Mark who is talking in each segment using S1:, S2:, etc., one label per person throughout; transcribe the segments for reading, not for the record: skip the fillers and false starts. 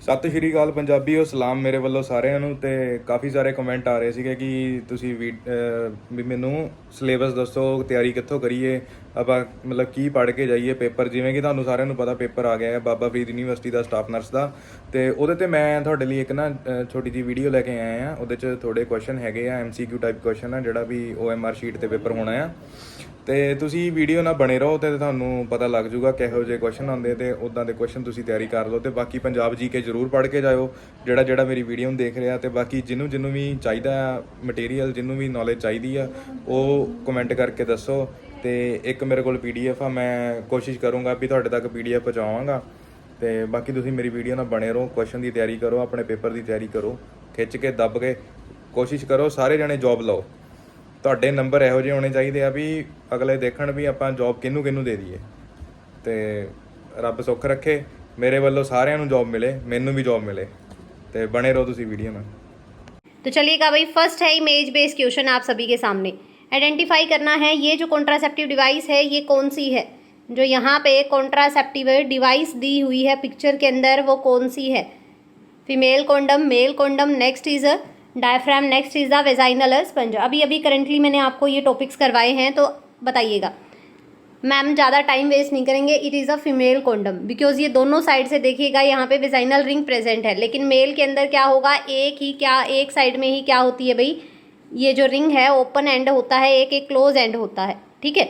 S1: ਸਤਿ ਸ਼੍ਰੀ ਅਕਾਲ ਪੰਜਾਬੀਓ, ਸਲਾਮ ਮੇਰੇ ਵੱਲੋਂ ਸਾਰਿਆਂ ਨੂੰ। ਤੇ ਕਾਫੀ ਸਾਰੇ ਕਮੈਂਟ ਆ ਰਹੇ ਸੀਗੇ ਕਿ ਤੁਸੀਂ ਵੀ ਮੈਨੂੰ ਸਿਲੇਬਸ ਦੱਸੋ, ਤਿਆਰੀ ਕਿੱਥੋਂ ਕਰੀਏ, ਆਪਾਂ ਮਤਲਬ ਕੀ ਪੜ੍ਹ ਕੇ ਜਾਈਏ ਪੇਪਰ। ਜਿਵੇਂ ਕਿ ਤੁਹਾਨੂੰ ਸਾਰਿਆਂ ਨੂੰ ਪਤਾ ਪੇਪਰ ਆ ਗਿਆ ਹੈ ਬਾਬਾ ਫਰੀਦ ਯੂਨੀਵਰਸਿਟੀ ਦਾ ਸਟਾਫ ਨਰਸ ਦਾ, ਤੇ ਉਹਦੇ ਤੇ ਮੈਂ ਤੁਹਾਡੇ ਲਈ ਇੱਕ ਨਾ ਛੋਟੀ ਜਿਹੀ ਵੀਡੀਓ ਲੈ ਕੇ ਆਇਆ ਹਾਂ। ਉਹਦੇ 'ਚ ਥੋੜੇ ਕੁਐਸਚਨ ਹੈਗੇ ਆ, MCQ ਟਾਈਪ ਕੁਐਸਚਨ ਆ, ਜਿਹੜਾ ਵੀ OMR ਸ਼ੀਟ ਤੇ ਪੇਪਰ ਹੋਣਾ ਆ। ਤੇ ਤੁਸੀਂ ਵੀਡੀਓ ਨਾਲ ਬਣੇ ਰਹੋ ਤੇ ਤੁਹਾਨੂੰ ਪਤਾ ਲੱਗ ਜੂਗਾ ਕਿਹੋ ਜਿਹੇ ਕੁਐਸਚਨ ਆਉਂਦੇ, ਤੇ ਉਦਾਂ ਦੇ ਕੁਐਸਚਨ ਤੁਸੀਂ ਤਿਆਰੀ ਕਰ ਲਓ। ਤੇ ਬਾਕੀ ਪੰਜਾਬ GK ਜ਼ਰੂਰ ਪੜ੍ਹ ਕੇ ਜਾਇਓ, ਜਿਹੜਾ ਮੇਰੀ ਵੀਡੀਓ ਨੂੰ ਦੇਖ ਰਿਹਾ। ਤੇ ਬਾਕੀ ਜਿਹਨੂੰ ਵੀ ਚਾਹੀਦਾ ਆ ਮਟੀਰੀਅਲ, ਜਿਹਨੂੰ ਵੀ ਨੌਲੇਜ ਚਾਹੀਦੀ ਆ, ਉਹ ਕਮੈਂਟ ਕਰਕੇ ਦੱਸੋ। ਤੇ ਇੱਕ ਮੇਰੇ ਕੋਲ PDF ਆ, ਮੈਂ ਕੋਸ਼ਿਸ਼ ਕਰੂੰਗਾ ਵੀ ਤੁਹਾਡੇ ਤੱਕ PDF ਪਹੁੰਚਾਵਾਂਗਾ। ਤੇ ਬਾਕੀ ਤੁਸੀਂ ਮੇਰੀ ਵੀਡੀਓ ਨਾਲ ਬਣੇ ਰਹੋ, ਕੁਐਸਚਨ ਦੀ ਤਿਆਰੀ ਕਰੋ, ਆਪਣੇ ਪੇਪਰ ਦੀ ਤਿਆਰੀ ਕਰੋ, ਖਿੱਚ ਕੇ ਦੱਬ ਕੇ ਕੋਸ਼ਿਸ਼ ਕਰੋ ਸਾਰੇ ਜਣੇ ਜੋਬ ਲਓ। ਤੁਹਾਡੇ ਨੰਬਰ ਇਹੋ ਜਿਹੇ ਹੋਣੇ ਚਾਹੀਦੇ ਆ ਵੀ ਅਗਲੇ ਦੇਖਣ ਵੀ ਆਪਾਂ ਜੋਬ ਕਿਹਨੂੰ ਦੇ ਦਈਏ। ਤੇ ਰੱਬ ਸੁੱਖ ਰੱਖੇ, ਮੇਰੇ ਵੱਲੋਂ ਸਾਰਿਆਂ ਨੂੰ जॉब मिले, मैनू भी जॉब मिले। तो बने रहो तुसी वीडियो में।
S2: तो चलिएगा भाई, फर्स्ट है इमेज बेस्ड क्वेश्चन आप सभी के सामने। आइडेंटिफाई करना है ये जो कॉन्ट्रासेप्टिव डिवाइस है ये कौन सी है। जो यहाँ पे कॉन्ट्रासेप्टिव डिवाइस दी हुई है पिक्चर के अंदर वो कौन सी है। Female condom, male condom, next is diaphragm, next is the vaginal sponge. अभी करंटली मैंने आपको ये टॉपिक्स करवाए हैं, तो बताइएगा। मैम ज़्यादा टाइम वेस्ट नहीं करेंगे। It is a female condom, because ये दोनों साइड से देखिएगा यहाँ पे वेजाइनल रिंग प्रेजेंट है, लेकिन मेल के अंदर क्या होगा, एक साइड में ही क्या होती है भाई, ये जो रिंग है ओपन एंड होता है, एक क्लोज एंड होता है। ठीक है।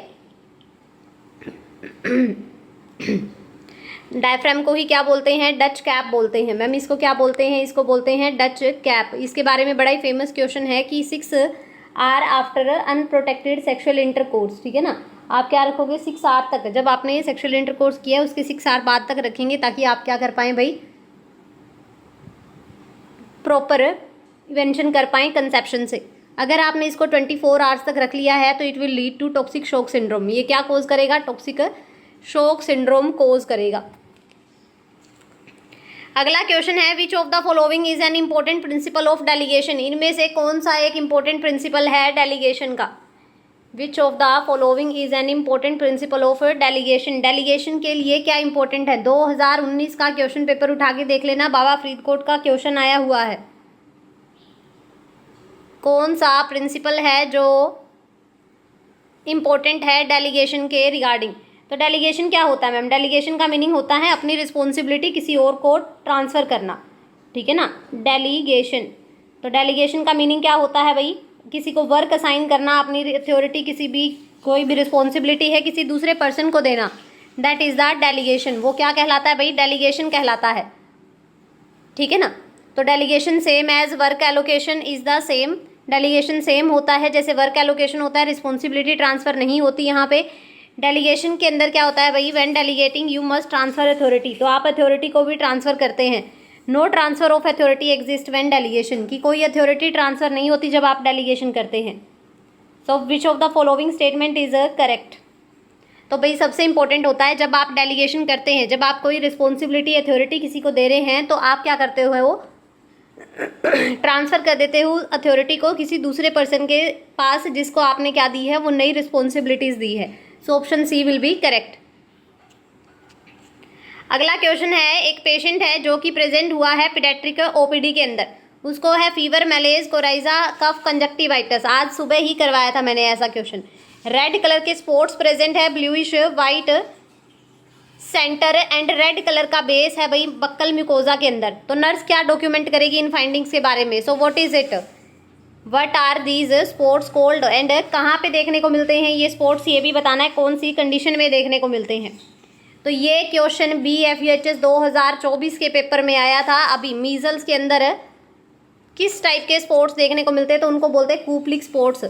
S2: डायफ्राम को ही क्या बोलते हैं, डच कैप बोलते हैं। मैम इसको क्या बोलते हैं, इसको बोलते हैं डच कैप। इसके बारे में बड़ा ही फेमस क्वेश्चन है कि 6 are after unprotected sexual intercourse. ठीक है ना, आप क्या रखोगे 6 आर तक, जब आपने सेक्सुअल इंटरकोर्स किया उसके 6 आर बाद तक रखेंगे, ताकि आप क्या कर पाएँ भाई, प्रॉपर इन्वेंशन कर पाएँ कंसेप्शन से। अगर आपने इसको 24 आवर्स तक रख लिया है तो it will lead to toxic shock syndrome. ये क्या कोज करेगा, टॉक्सिक शॉक सिंड्रोम कोज करेगा। अगला क्वेश्चन है, विच of the following is an important principle of delegation. इनमें से कौन सा एक इम्पोर्टेंट प्रिंसिपल है डेलीगेशन का। विच of the following is an important principle of delegation. Delegation के लिए क्या इंपॉर्टेंट है, 2019 का क्वेश्चन पेपर उठा के देख लेना, बाबा फरीदकोट का क्वेश्चन आया हुआ है। कौन सा प्रिंसिपल है जो इम्पोर्टेंट है डेलीगेशन के रिगार्डिंग। तो डेलीगेशन क्या होता है मैम, डेलीगेशन का मीनिंग होता है अपनी रिस्पॉन्सिबिलिटी किसी और को ट्रांसफ़र करना। ठीक है ना, डेलीगेशन। तो डेलीगेशन का मीनिंग क्या होता है भाई, किसी को वर्क असाइन करना, अपनी अथॉरिटी, किसी भी कोई भी रिस्पॉन्सिबिलिटी है किसी दूसरे पर्सन को देना, दैट इज़ द डेलीगेशन। वो क्या कहलाता है भाई, डेलीगेशन कहलाता है। ठीक है ना, तो delegation same as work allocation is the same. Delegation same होता है जैसे वर्क एलोकेशन होता है, रिस्पॉन्सिबिलिटी ट्रांसफ़र नहीं होती यहाँ पे। डेलीगेशन के अंदर क्या होता है भाई, when delegating you must transfer authority, तो आप अथॉरिटी को भी ट्रांसफ़र करते हैं। No transfer of authority exist when delegation, की कोई अथॉरिटी ट्रांसफ़र नहीं होती जब आप डेलीगेशन करते हैं। So which of the following statement is correct. तो भाई सबसे इंपॉर्टेंट होता है जब आप डेलीगेशन करते हैं, जब आप कोई रिस्पॉन्सिबिलिटी अथॉरिटी किसी को दे रहे हैं, तो आप क्या करते हो, वो ट्रांसफ़र कर देते हो अथॉरिटी को किसी दूसरे पर्सन के पास, जिसको आपने क्या दी है, वो नई रिस्पॉन्सिबिलिटीज़ दी है। So option C will be correct. अगला क्वेश्चन है, एक पेशेंट है जो कि प्रेजेंट हुआ है पीडियाट्रिक OPD के अंदर, उसको है फीवर, मलेज, कोराइजा, कफ, कंजक्टिवाइटिस। आज सुबह ही करवाया था मैंने ऐसा क्वेश्चन। रेड कलर के स्पॉट्स प्रेजेंट है, bluish white centre and red colour का बेस है भाई बक्कल म्यूकोजा के अंदर। तो नर्स क्या डॉक्यूमेंट करेगी इन फाइंडिंग्स के बारे में। So what is it, what are these spots called, and कहाँ पे देखने को मिलते हैं ये स्पॉट्स, ये भी बताना है कौन सी कंडीशन में देखने को मिलते हैं। तो ये क्वेश्चन BFHS 2024 के पेपर में आया था। अभी मीजल्स के अंदर किस टाइप के स्पॉट्स देखने को मिलते हैं, तो उनको बोलते हैं कूपलिक स्पॉट्स।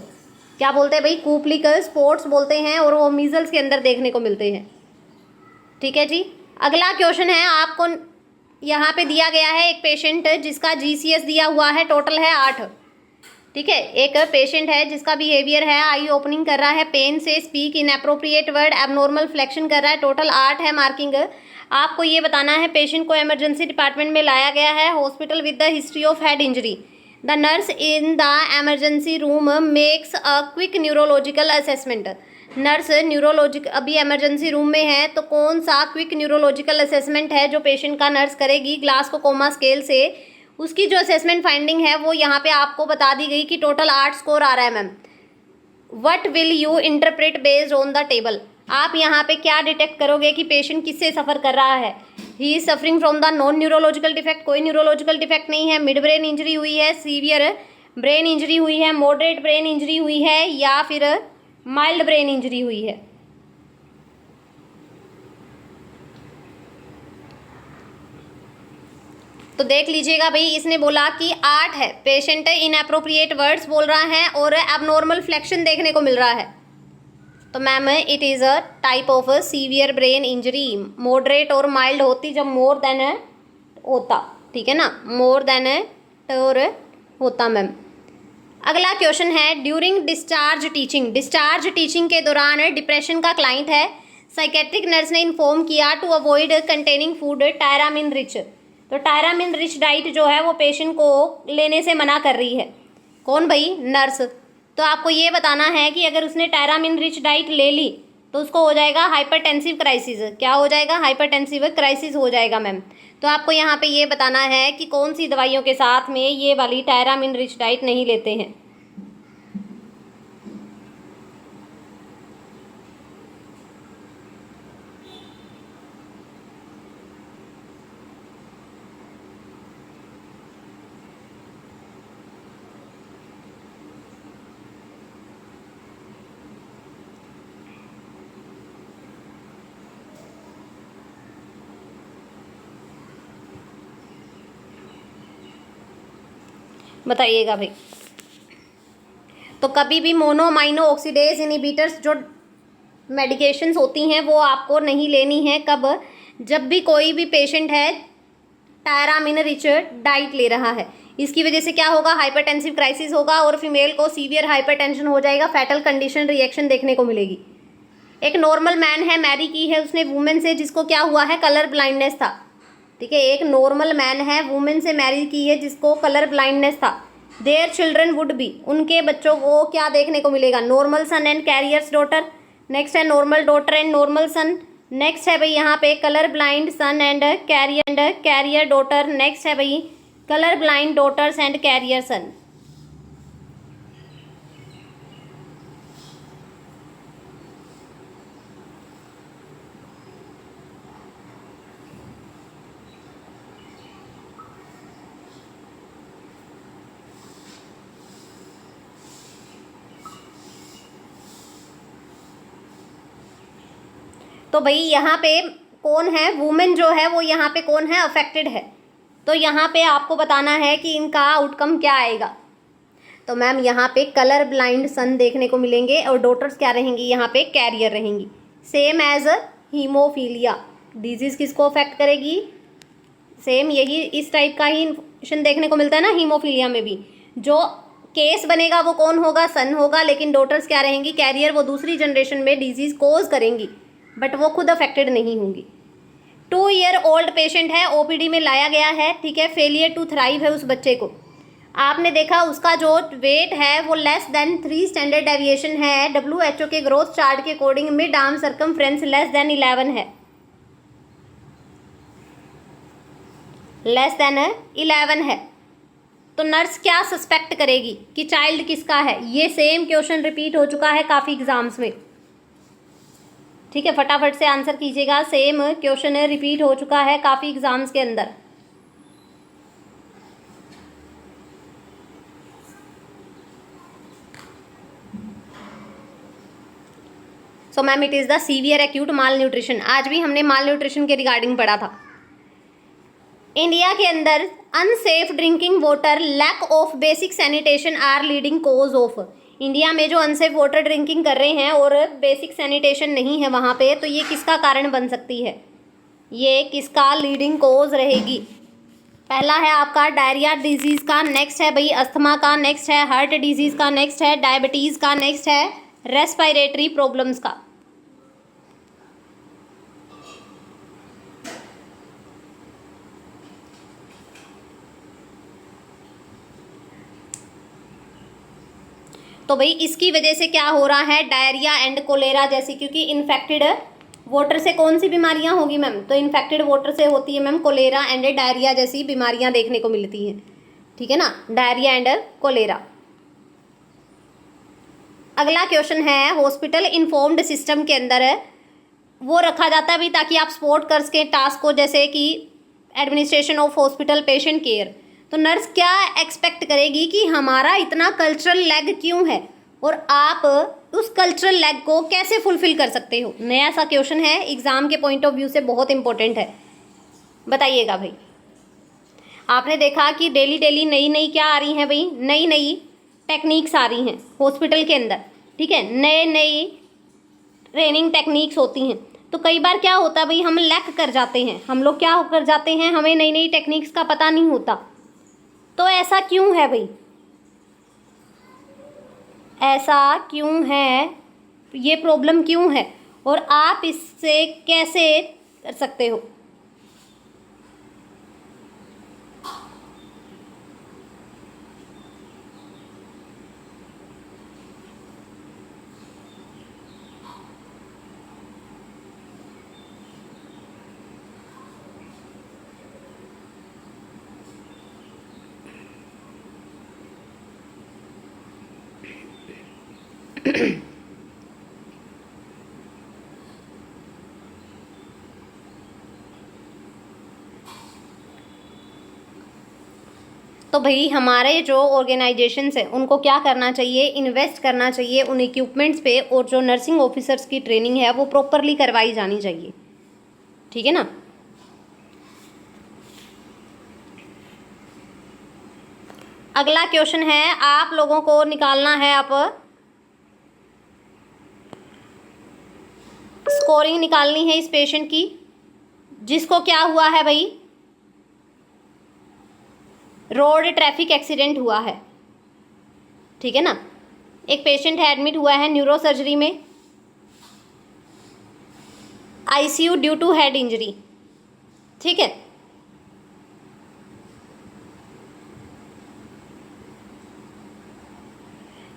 S2: क्या बोलते हैं भाई, कूपलिक स्पॉट्स बोलते हैं, और वो मीजल्स के अंदर देखने को मिलते हैं। ठीक है जी। अगला क्वेश्चन है, आपको यहाँ पे दिया गया है एक पेशेंट जिसका GCS दिया हुआ है, टोटल है 8। ठीक है, एक पेशेंट है जिसका बिहेवियर है आई ओपनिंग कर रहा है, पेन से, speak in appropriate word, abnormal flexion कर रहा है, टोटल 8 है मार्किंग। आपको ये बताना है पेशेंट को इमरजेंसी डिपार्टमेंट में लाया गया है, hospital with the history of head injury. The nurse in the emergency room makes a quick neurological assessment. Nurse neurologic अभी इमरजेंसी रूम में है, तो कौन सा क्विक न्यूरोलॉजिकल असेसमेंट है जो पेशेंट का नर्स करेगी ग्लासको-कोमा स्केल से। उसकी जो असेसमेंट फाइंडिंग है वो यहाँ पे आपको बता दी गई कि टोटल 8 स्कोर आ रहा है ma'am. What will you interpret based on the table. आप यहाँ पे क्या डिटेक्ट करोगे कि पेशेंट किससे सफ़र कर रहा है। He is suffering from the non neurological defect, कोई न्यूरोलॉजिकल डिफेक्ट नहीं है। मिड ब्रेन इंजरी हुई है, सीवियर ब्रेन इंजरी हुई है, मॉडरेट ब्रेन इंजरी हुई है, या फिर माइल्ड ब्रेन इंजरी हुई है। तो देख लीजिएगा भाई, इसने बोला कि 8 है, पेशेंट इनएप्रोप्रिएट वर्ड्स बोल रहा है और एबनॉर्मल फ्लेक्शन देखने को मिल रहा है। तो ma'am it is a type of severe brain injury. Moderate और माइल्ड होती जब मोर देन होता, ठीक है ना, मोर देन और होता मैम। अगला क्वेश्चन है, during discharge teaching. Discharge teaching के दौरान डिप्रेशन का क्लाइंट है, साइकेट्रिक नर्स ने इन्फॉर्म किया to avoid containing food tyramine rich. तो टायरामिन रिच डाइट जो है वो पेशेंट को लेने से मना कर रही है। कौन भाई? नर्स। तो आपको ये बताना है कि अगर उसने टायरामिन रिच डाइट ले ली तो उसको हो जाएगा हाइपरटेंसिव क्राइसिस। क्या हो जाएगा? हाइपरटेंसिव क्राइसिस हो जाएगा मैम। तो आपको यहाँ पे ये बताना है कि कौन सी दवाइयों के साथ में ये वाली टायरामिन रिच डाइट नहीं लेते हैं। बताइएगा भाई। तो कभी भी मोनोमाइनो ऑक्सीडेज इनहिबिटर्स जो मेडिकेशंस होती हैं वो आपको नहीं लेनी है। कब? जब भी कोई भी पेशेंट है टायरामिन रिच डाइट ले रहा है। इसकी वजह से क्या होगा? हाइपरटेंसिव क्राइसिस होगा और फीमेल को सीवियर हाइपरटेंशन हो जाएगा, फैटल कंडीशन रिएक्शन देखने को मिलेगी। एक नॉर्मल मैन है, मैरी की है उसने वुमेन से, जिसको क्या हुआ है? कलर ब्लाइंडनेस था। ठीक है, एक नॉर्मल मैन है, वुमेन से मैरी की है जिसको कलर ब्लाइंडनेस था। देयर चिल्ड्रन वुड बी, उनके बच्चों को क्या देखने को मिलेगा? Normal son and carriers daughter. Next है normal daughter and normal son. Next है भाई यहाँ पे colour blind son and carrier daughter. Next है भाई colour blind daughters and carrier son. तो भाई यहाँ पे कौन है? वुमेन जो है वो यहाँ पे कौन है? अफेक्टेड है। तो यहाँ पे आपको बताना है कि इनका आउटकम क्या आएगा। तो मैम यहाँ पे कलर ब्लाइंड सन देखने को मिलेंगे और डॉटर्स क्या रहेंगी? यहाँ पे कैरियर रहेंगी। सेम एज हीमोफीलिया डिजीज़ किसको अफेक्ट करेगी? सेम यही इस टाइप का ही इन्फेक्शन देखने को मिलता है ना हीमोफीलिया में भी। जो केस बनेगा वो कौन होगा? सन होगा, लेकिन डॉटर्स क्या रहेंगी? कैरियर। वो दूसरी जनरेशन में डिजीज़ कोज करेंगी बट वो खुद अफेक्टेड नहीं होंगी। 2 ईयर ओल्ड पेशेंट है, ओपीडी में लाया गया है, ठीक है, फेलियर टू थ्राइव है उस बच्चे को। आपने देखा उसका जो वेट है वो लेस देन 3 स्टैंडर्ड डेविएशन है। WHO के ग्रोथ चार्ट के according mid arm circumference less than 11 है, लेस देन 11 है। तो नर्स क्या सस्पेक्ट करेगी कि चाइल्ड किसका है? ये सेम क्वेश्चन रिपीट हो चुका है काफ़ी एग्जाम्स में, ठीक है, फटाफट से आंसर कीजिएगा। सेम क्वेश्चन रिपीट हो चुका है काफ़ी एग्जाम्स के अंदर। So ma'am it is the severe acute mall nutrition. आज भी हमने माल न्यूट्रिशन के रिगार्डिंग पढ़ा था। इंडिया के अंदर unsafe drinking water, lack of basic sanitation are leading cause of. India में जो अनसेफ वाटर ड्रिंकिंग कर रहे हैं और बेसिक सैनिटेशन नहीं है वहाँ पे, तो ये किसका कारण बन सकती है? ये किसका लीडिंग कोज रहेगी? पहला है आपका डायरिया डिजीज़ का, नेक्स्ट है भाई अस्थमा का, नेक्स्ट है हार्ट डिजीज़ का, नेक्स्ट है डायबिटीज़ का, नेक्स्ट है रेस्पिरेटरी प्रॉब्लम्स का। तो भाई इसकी वजह से क्या हो रहा है, डायरिया एंड कोलेरा जैसी, क्योंकि इन्फेक्टेड वाटर से कौन सी बीमारियां होगी मैम, तो इन्फेक्टेड वाटर से होती है मैम कोलेरा एंड डायरिया जैसी बीमारियां देखने को मिलती हैं, ठीक है ना, डायरिया एंड कोलेरा। अगला क्वेश्चन है, हॉस्पिटल इन्फॉर्म्ड सिस्टम के अंदर वो रखा जाता है भी ताकि आप सपोर्ट कर सकें टास्क को, जैसे कि administration of hospital patient care. तो नर्स क्या एक्सपेक्ट करेगी कि हमारा इतना कल्चरल लैग क्यों है और आप उस कल्चरल लैग को कैसे फुलफिल कर सकते हो। नया सा क्वेश्चन है, एग्जाम के पॉइंट ऑफ व्यू से बहुत इंपॉर्टेंट है, बताइएगा भाई। आपने देखा कि डेली डेली नई नई क्या आ रही हैं भाई, नई नई टेक्निक्स आ रही हैं हॉस्पिटल के अंदर, ठीक है, नए नई ट्रेनिंग टेक्निक्स होती हैं। तो कई बार क्या होता है भाई, हम लैक कर जाते हैं, हम लोग क्या कर जाते हैं, हमें नई नई टेक्निक्स का पता नहीं होता। तो ऐसा क्यों है भाई, ऐसा क्यों है, ये प्रॉब्लम क्यों है और आप इससे कैसे कर सकते हो। तो भाई हमारे जो ऑर्गेनाइजेशंस हैं उनको क्या करना चाहिए, इन्वेस्ट करना चाहिए उन इक्विपमेंट्स पे, और जो नर्सिंग ऑफिसर्स की ट्रेनिंग है वो प्रॉपरली करवाई जानी चाहिए, ठीक है ना। अगला क्वेश्चन है, आप लोगों को निकालना है, आप स्कोरिंग निकालनी है इस पेशेंट की जिसको क्या हुआ है भाई, रोड ट्रैफिक एक्सीडेंट हुआ है, ठीक है ना। एक पेशेंट है, एडमिट हुआ है न्यूरो सर्जरी में, ICU due to head injury, ठीक है।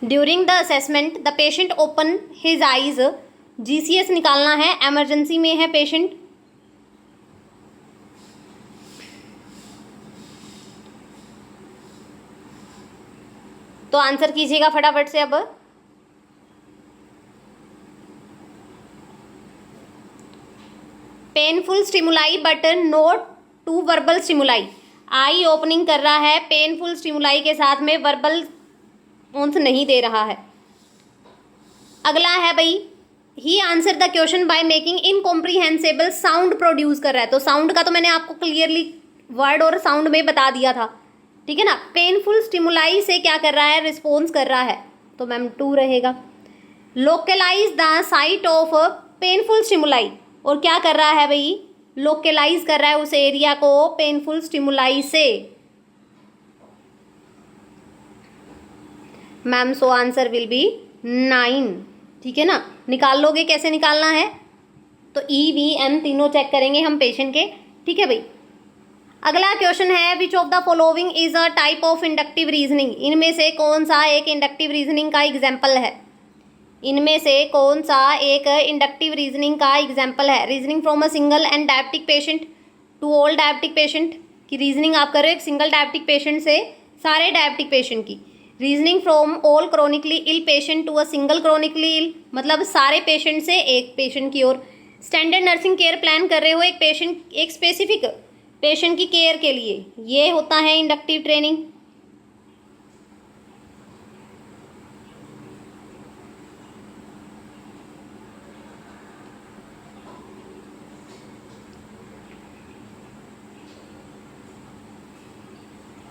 S2: During the assessment the patient open his eyes, GCS निकालना है, एमरजेंसी में है पेशेंट। तो आंसर कीजिएगा फटाफट से अब। Painful stimuli but not to verbal stimuli, eye opening कर रहा है पेनफुल स्टिमुलाई के साथ में, वर्बल ऑन्स नहीं दे रहा है। अगला है भाई, he answer the question by making incomprehensible sound produce कर रहा है। तो साउंड का तो मैंने आपको क्लियरली वर्ड और साउंड में बता दिया था, ठीक है ना। पेनफुल स्टिमुलाई से क्या कर रहा है, रिस्पॉन्स कर रहा है, तो मैम 2 रहेगा। Localise the site of painful stimuli, और क्या कर रहा है भाई, लोकलाइज कर रहा है उस एरिया को पेनफुल स्टिमुलाई से, ma'am so answer will be 9, ठीक है ना। निकाल लोगे, कैसे निकालना है, तो EVM तीनों चेक करेंगे हम पेशेंट के, ठीक है भाई। अगला क्वेश्चन है, विच of the following is a type of inductive reasoning, इनमें से कौन सा एक इंडक्टिव रीजनिंग का एग्जाम्पल है, इनमें से कौन सा एक इंडक्टिव रीजनिंग का एग्जाम्पल है। Reasoning from a single and diabetic patient to all diabetic patient की रीजनिंग आप कर रहे हो, एक सिंगल डायबिटिक पेशेंट से सारे डायबिटिक पेशेंट की। Reasoning from all chronically ill patient to a single chronically ill, मतलब सारे पेशेंट से एक पेशेंट की ओर। स्टैंडर्ड नर्सिंग केयर प्लान कर रहे हो एक पेशेंट, एक स्पेसिफिक पेशेंट की केयर के लिए, ये होता है इंडक्टिव ट्रेनिंग।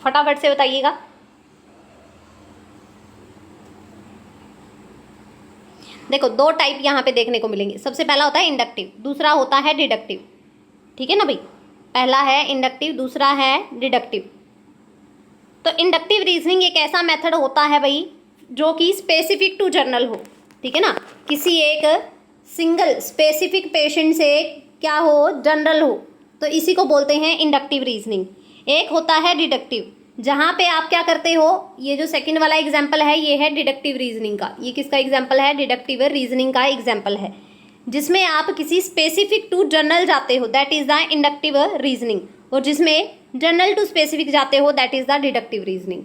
S2: फटाफट से बताइएगा। देखो 2 टाइप यहाँ पे देखने को मिलेंगे, सबसे पहला होता है इंडक्टिव, दूसरा होता है डिडक्टिव, ठीक है ना भाई। पहला है इंडक्टिव, दूसरा है डिडक्टिव। तो इंडक्टिव रीजनिंग एक ऐसा मेथड होता है भाई जो कि स्पेसिफिक टू जर्नल हो, ठीक है ना, किसी एक सिंगल स्पेसिफिक पेशेंट से क्या हो, जनरल हो, तो इसी को बोलते हैं इंडक्टिव रीजनिंग। एक होता है डिडक्टिव जहाँ पे आप क्या करते हो, ये जो सेकंड वाला एग्जाम्पल है ये है डिडक्टिव रीजनिंग का। ये किसका एग्जाम्पल है? डिडक्टिव रीजनिंग का एग्जाम्पल है, जिसमें आप किसी स्पेसिफिक टू जनरल जाते हो, that is the inductive reasoning, और जिसमें जनरल टू स्पेसिफिक जाते हो, that is the deductive reasoning.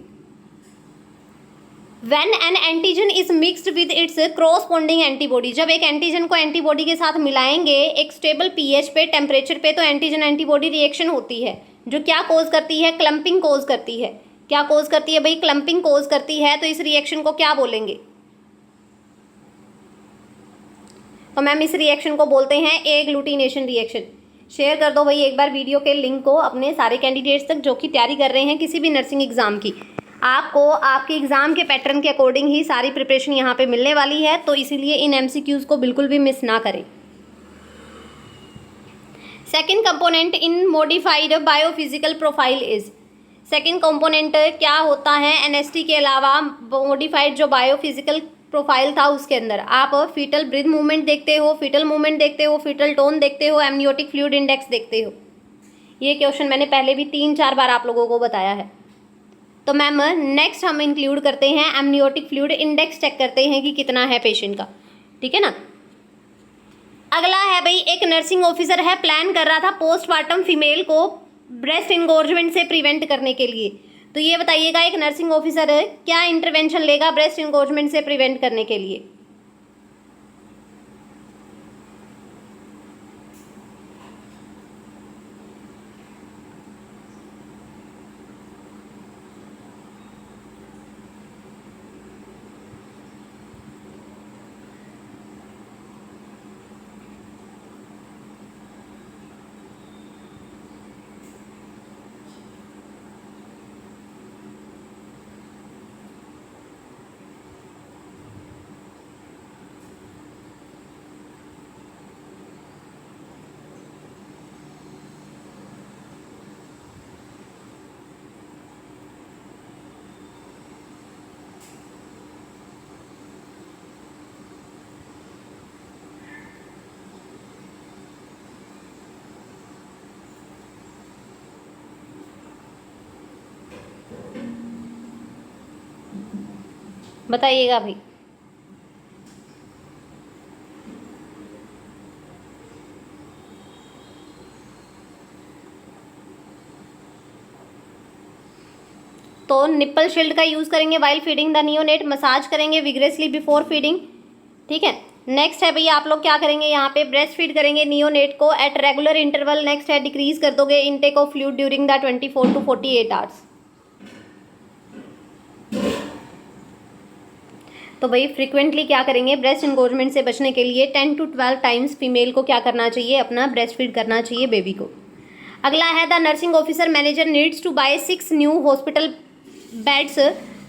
S2: When an antigen is mixed with its corresponding antibody, जब एक एंटीजन को एंटीबॉडी के साथ मिलाएंगे एक स्टेबल पीएच पे, टेम्परेचर पे, तो एंटीजन एंटीबॉडी रिएक्शन होती है जो क्या कोज करती है? क्लम्पिंग कोज करती है। क्या कोज करती है भाई? क्लम्पिंग कोज करती है। तो इस रिएक्शन को क्या बोलेंगे? तो मैम इस रिएक्शन को बोलते हैं एग्लूटिनेशन रिएक्शन। शेयर कर दो भाई एक बार वीडियो के लिंक को अपने सारे कैंडिडेट्स तक जो कि तैयारी कर रहे हैं किसी भी नर्सिंग एग्जाम की। आपको आपके एग्जाम के पैटर्न के अकॉर्डिंग ही सारी प्रिपरेशन यहाँ पे मिलने वाली है, तो इसीलिए इन एमसीक्यूज को बिल्कुल भी मिस ना करें। Second component in modified biophysical profile is, second component क्या होता है? एनएसटी के अलावा मॉडिफाइड जो बायोफिजिकल प्रोफाइल था उसके अंदर आप फीटल ब्रीथ मूवमेंट देखते हो, फीटल मूवमेंट देखते हो, फीटल टोन देखते हो, एमनियोटिक फ्लूइड इंडेक्स देखते हो। ये क्वेश्चन मैंने पहले भी 3-4 बार आप लोगों को बताया है। तो मैम नेक्स्ट हम इंक्लूड करते हैं एमनियोटिक फ्लूइड इंडेक्स, चेक करते हैं कि कितना है पेशेंट का, ठीक है ना। अगला है भाई, एक नर्सिंग ऑफिसर है, प्लान कर रहा था पोस्टमार्टम फीमेल को ब्रेस्ट इंगोर्जमेंट से प्रिवेंट करने के लिए। तो ये बताइएगा एक नर्सिंग ऑफिसर क्या इंटरवेंशन लेगा ब्रेस्ट इंगोर्जमेंट से प्रिवेंट करने के लिए? बताइएगा भाई। तो निप्पल शील्ड का यूज करेंगे while feeding the neonate, massage करेंगे विग्रेसली बिफोर फीडिंग, ठीक है। नेक्स्ट है भैया आप लोग क्या करेंगे यहाँ पे? ब्रेस्ट फीड करेंगे नियोनेट को एट रेगुलर इंटरवल। नेक्स्ट है डिक्रीज कर दोगे intake of fluid during the 24 to 48 hours. तो भाई फ्रीक्वेंटली क्या करेंगे? ब्रेस्ट इंगोर्जमेंट से बचने के लिए 10 to 12 टाइम्स फीमेल को क्या करना चाहिए? अपना ब्रेस्ट फीड करना चाहिए बेबी को। अगला है the nursing officer manager needs to buy 6 new hospital beds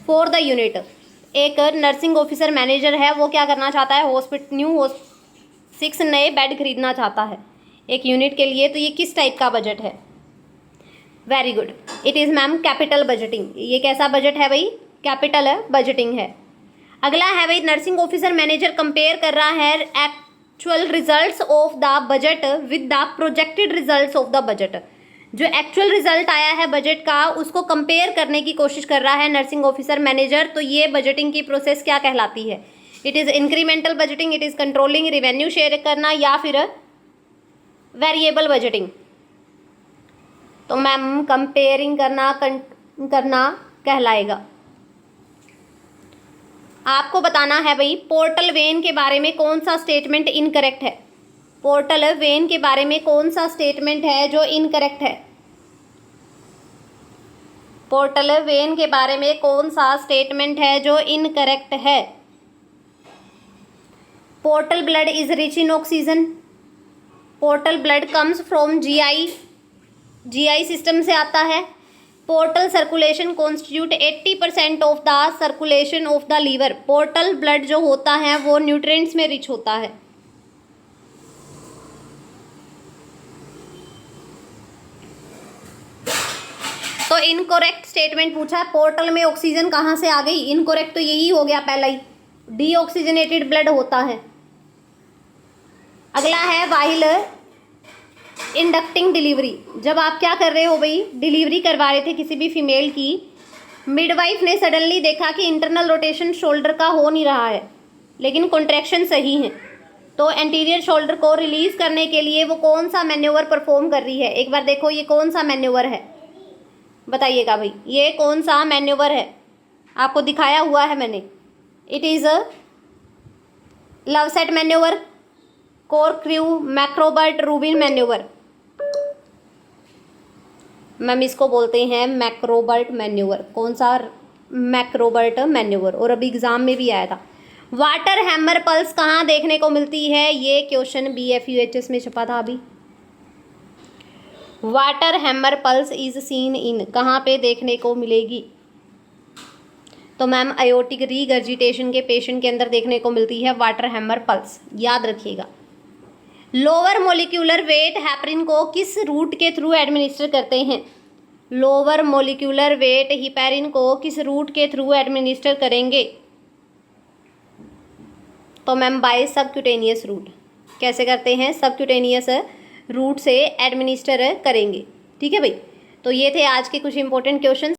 S2: for the unit. एक नर्सिंग ऑफिसर मैनेजर है, वो क्या करना चाहता है? 6 नए बेड खरीदना चाहता है एक यूनिट के लिए। तो ये किस टाइप का बजट है? Very good, it is ma'am capital budgeting. ये कैसा बजट है भाई? कैपिटल बजटिंग है। अगला है भाई नर्सिंग ऑफिसर मैनेजर कंपेयर कर रहा है actual results of the budget with the projected results of the budget. जो एक्चुअल रिजल्ट आया है बजट का उसको कंपेयर करने की कोशिश कर रहा है नर्सिंग ऑफिसर मैनेजर। तो ये बजटिंग की प्रोसेस क्या कहलाती है? It is incremental budgeting, it is controlling, revenue share करना, या फिर वेरिएबल बजटिंग। तो मैम कंपेयरिंग करना कहलाएगा। आपको बताना है भाई पोर्टल वेन के बारे में कौन सा स्टेटमेंट इनकरेक्ट है? पोर्टल वेन के बारे में कौन सा स्टेटमेंट है जो इनकरेक्ट है? पोर्टल वेन के बारे में कौन सा स्टेटमेंट है जो इनकरेक्ट है? Portal blood is rich in oxygen. Portal blood comes from GI system से आता है। Portal circulation constitute 80% of the circulation of the liver. Portal blood जो होता है वो न्यूट्रिएंट्स में रिच होता है। तो इनकोरेक्ट स्टेटमेंट पूछा है, पोर्टल में ऑक्सीजन कहाँ से आ गई? इनकोरेक्ट तो यही हो गया पहला ही, डीऑक्सीजनेटेड ब्लड होता है। अगला है वाइल इंडक्टिंग डिलीवरी। जब आप क्या कर रहे हो भाई? डिलीवरी करवा रहे थे किसी भी फीमेल की, मिडवाइफ ने सडनली देखा कि इंटरनल रोटेशन शोल्डर का हो नहीं रहा है, लेकिन कॉन्ट्रैक्शन सही है। तो एंटीरियर शोल्डर को रिलीज करने के लिए वो कौन सा मैन्यूवर परफॉर्म कर रही है? एक बार देखो ये कौन सा मैन्यूवर है, बताइएगा भाई, ये कौन सा मैन्यूवर है? आपको दिखाया हुआ है मैंने। It is a Lovset manoeuvre, corkscrew, McRoberts, Rubin manoeuvre. Ma'am इसको बोलते हैं मैक्रोबर्ट मैन्यूवर। कौन सा? McRoberts manoeuvre. और अभी एग्जाम में भी आया था। वाटर हैमर पल्स कहाँ देखने को मिलती है? ये क्वेश्चन BFUHS में छपा था अभी। Water hammer pulse is seen in, कहाँ पे देखने को मिलेगी? तो मैम आयोटिक रीगर्जिटेशन के पेशेंट के अंदर देखने को मिलती है वाटर हैमर पल्स, याद रखिएगा। लोअर मोलिक्यूलर वेट हेपरिन को किस रूट के थ्रू एडमिनिस्टर करते हैं? लोअर मोलिक्यूलर वेट हिपैरिन को किस रूट के थ्रू एडमिनिस्टर करेंगे? तो मैम बाय सबक्यूटेनियस रूट। कैसे करते हैं? सबक्यूटेनियस रूट से एडमिनिस्टर करेंगे। ठीक है भाई, तो ये थे आज के कुछ इंपॉर्टेंट क्वेश्चन।